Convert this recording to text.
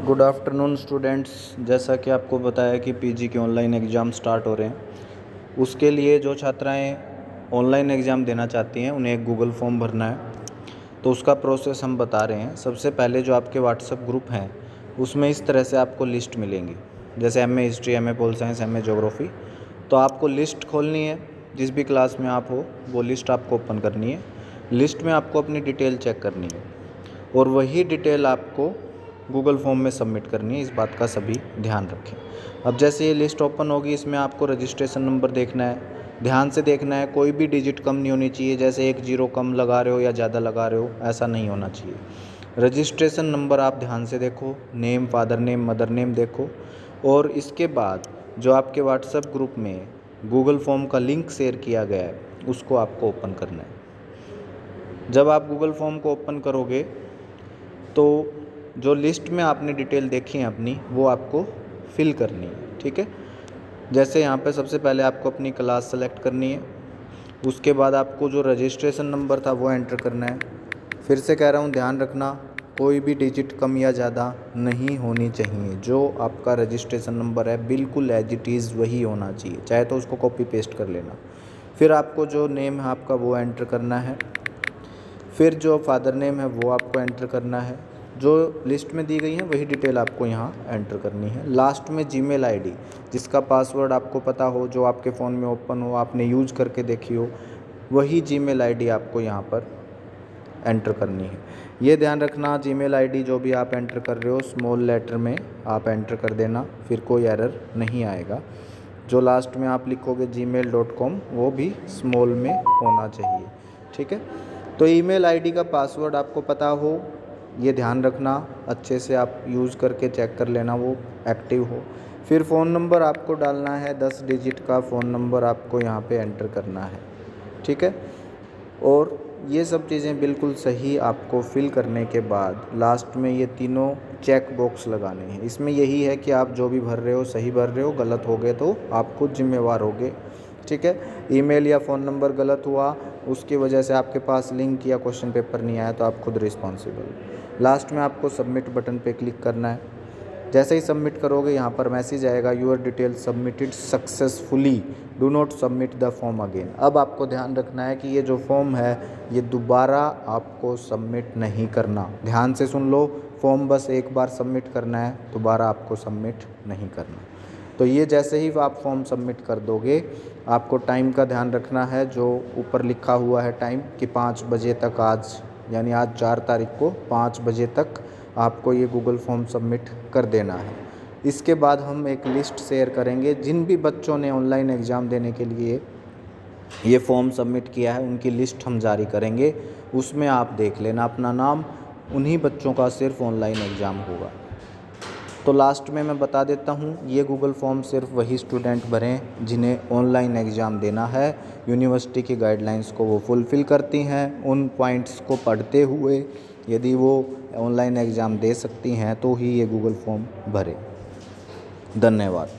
Good afternoon students. जैसा कि आपको बताया कि पीजी के ऑनलाइन एग्ज़ाम स्टार्ट हो रहे हैं, उसके लिए जो छात्राएं ऑनलाइन एग्ज़ाम देना चाहती हैं उन्हें एक गूगल फॉर्म भरना है। तो उसका प्रोसेस हम बता रहे हैं। सबसे पहले जो आपके व्हाट्सएप ग्रुप हैं उसमें इस तरह से आपको लिस्ट मिलेंगी, जैसे MA history, MA pol science, MA geography. तो आपको लिस्ट खोलनी है, जिस भी क्लास में आप हो वो लिस्ट आपको ओपन करनी है। लिस्ट में आपको अपनी डिटेल चेक करनी है और वही डिटेल आपको गूगल फॉर्म में सबमिट करनी है। इस बात का सभी ध्यान रखें। अब जैसे ये लिस्ट ओपन होगी, इसमें आपको रजिस्ट्रेशन नंबर देखना है, ध्यान से देखना है। कोई भी डिजिट कम नहीं होनी चाहिए, जैसे 1 0 कम लगा रहे हो या ज़्यादा लगा रहे हो, ऐसा नहीं होना चाहिए। रजिस्ट्रेशन नंबर आप ध्यान से देखो, name, father name, mother name देखो। और इसके बाद जो आपके व्हाट्सएप ग्रुप में गूगल फॉर्म का लिंक शेयर किया गया है उसको आपको ओपन करना है। जब आप गूगल फॉर्म को ओपन करोगे तो जो लिस्ट में आपने डिटेल देखी है अपनी, वो आपको फिल करनी है। ठीक है। जैसे यहाँ पे सबसे पहले आपको अपनी क्लास सेलेक्ट करनी है, उसके बाद आपको जो रजिस्ट्रेशन नंबर था वो एंटर करना है। फिर से कह रहा हूँ, ध्यान रखना, कोई भी डिजिट कम या ज़्यादा नहीं होनी चाहिए। जो आपका रजिस्ट्रेशन नंबर है बिल्कुल एज इट इज़ वही होना चाहिए, चाहे तो उसको कॉपी पेस्ट कर लेना। फिर आपको जो नेम है आपका वो एंटर करना है। फिर जो फादर नेम है वो आपको एंटर करना है। जो लिस्ट में दी गई है वही डिटेल आपको यहाँ एंटर करनी है। लास्ट में जीमेल आईडी, जिसका पासवर्ड आपको पता हो, जो आपके फ़ोन में ओपन हो, आपने यूज़ करके देखी हो, वही जीमेल आईडी आपको यहाँ पर एंटर करनी है। ये ध्यान रखना, जीमेल आईडी जो भी आप एंटर कर रहे हो स्मॉल लेटर में आप एंटर कर देना, फिर कोई एरर नहीं आएगा। जो लास्ट में आप लिखोगे gmail.com वो भी स्मॉल में होना चाहिए। ठीक है। तो ईमेल आईडी का पासवर्ड आपको पता हो, ये ध्यान रखना, अच्छे से आप यूज़ करके चेक कर लेना वो एक्टिव हो। फिर फ़ोन नंबर आपको डालना है, 10 डिजिट का फ़ोन नंबर आपको यहाँ पे एंटर करना है। ठीक है। और ये सब चीज़ें बिल्कुल सही आपको फिल करने के बाद लास्ट में ये तीनों चेक बॉक्स लगाने हैं। इसमें यही है कि आप जो भी भर रहे हो सही भर रहे हो, गलत हो गए तो आप खुद जिम्मेवार होगे। ठीक है। ईमेल या फ़ोन नंबर गलत हुआ, उसकी वजह से आपके पास लिंक या क्वेश्चन पेपर नहीं आया, तो आप खुद रिस्पॉन्सिबल। लास्ट में आपको सबमिट बटन पे क्लिक करना है। जैसे ही सबमिट करोगे यहाँ पर मैसेज आएगा, your detail submitted successfully, do not submit the form again. अब आपको ध्यान रखना है कि ये जो फॉर्म है ये दोबारा आपको सबमिट नहीं करना। ध्यान से सुन लो, फॉर्म बस एक बार सबमिट करना है, दोबारा आपको सबमिट नहीं करना। तो ये जैसे ही आप फॉर्म सबमिट कर दोगे, आपको टाइम का ध्यान रखना है। जो ऊपर लिखा हुआ है टाइम कि 5 बजे तक, आज यानी आज 4 तारीख को 5 बजे तक आपको ये गूगल फॉर्म सबमिट कर देना है। इसके बाद हम एक लिस्ट शेयर करेंगे, जिन भी बच्चों ने ऑनलाइन एग्ज़ाम देने के लिए ये फॉर्म सबमिट किया है उनकी लिस्ट हम जारी करेंगे। उसमें आप देख लेना अपना नाम, उन्हीं बच्चों का सिर्फ ऑनलाइन एग्ज़ाम होगा। तो लास्ट में मैं बता देता हूँ, ये गूगल फॉर्म सिर्फ वही स्टूडेंट भरें जिन्हें ऑनलाइन एग्ज़ाम देना है। यूनिवर्सिटी की गाइडलाइंस को वो फुलफ़िल करती हैं। उन पॉइंट्स को पढ़ते हुए यदि वो ऑनलाइन एग्ज़ाम दे सकती हैं तो ही ये गूगल फॉर्म भरें। धन्यवाद।